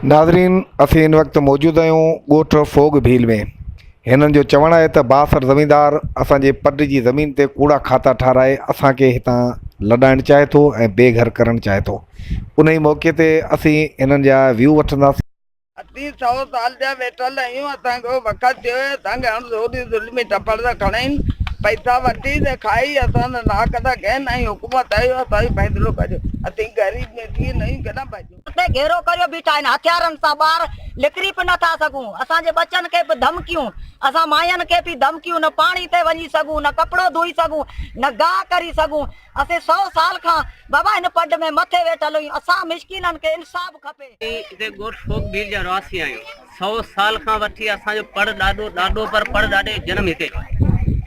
नाज़रीन, असीं इन वक़्तु मौजूद आहियूं ॻोठ फोग भील में। हिननि जो चवणु आहे त बासर ज़मींदार असांजे पट जी ज़मीन ते कूड़ा खाता ठाराए असांखे हितां लॾाइणु चाहे थो ऐं बेघर करणु चाहे थो। उन ई मौक़े ते असीं हिननि जा व्यू वठंदासीं। 100 साल जा वेठल आहियूं, असांजो वक़्तु थियो आहे, असांखे हाणे रोज़ी ज़ुल्मी टपड़ था खणाइनि, पैसा वठी त खाई असां नाक था कनि ऐं हुकूमत आयो असांजो फ़ैसिलो करियो। असीं ग़रीब में थी नहीं केॾा भाॼियूं घेरो करियो बीठा आहिनि हथियारनि सां, ॿार लिकड़ी बि नथा सघूं, असांजे बचनि खे बि धमकियूं, असां मायुनि खे बि धमकियूं, न पाणी ते वञी सघूं, न कपिड़ो धोई सघूं, न गाह करी सघूं। असीं 100 साल खां बाबा हिन पड में मथे वेठल आहियूं, असां मिसकिननि खे इंसाफ़ खपे। हिते ॻोठ फोग भील जा रहवासी आहियूं। 100 साल खां वठी असांजो पड़ ॾाढो पर पड़ ॾाढे जनम हिते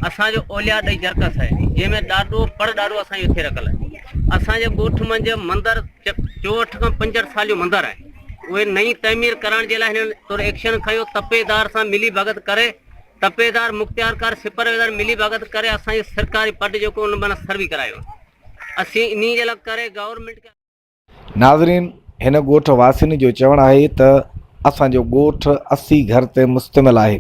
असांजो ओलिया ॾई जरकस आहे, जंहिंमें ॾाढो पड़ ॾाढो असांजो हिते रखल आहे। असांजे ॻोठ मंझि मंदरु 64 खां 65 साल जो मंदरु आहे, उहे नई तइमीर करण जे लाइ हिननि तुर एक्शन खयो। तपेदार सां मिली भगत करे, तपेदार मुख़्तियारकार सिपरवेदार मिली भगत करे असांजे सरकारी पट जेको उन माना सर्वी करायो। असीं इन जे लाइ करे गवर्नमेंट खे। नाज़रीन, हिन ॻोठ वासियुनि जो चवणु आहे त असांजो ॻोठ 80 घर ते मुश्तमिल आहे,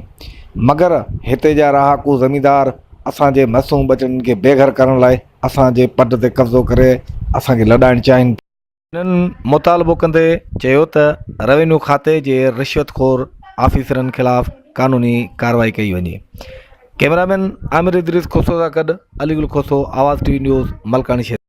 मगर हिते जा रहाकू ज़मींदार असांजे मासूम बचनि खे बेघर करण लाइ असांजे पट ते कब्ज़ो करे असांखे लॾाइणु चाहिनि। हिननि मुतालबो कंदे चयो त रेवेन्यू खाते जे रिश्वतखोर ऑफिसरनि ख़िलाफ़ क़ानूनी कार्रवाई कई वञे। कैमरामैन आमिर इदरीस खोसो सां गॾु अलीगुल खोसो, आवाज़ TV न्यूज़, मलकानी शहर।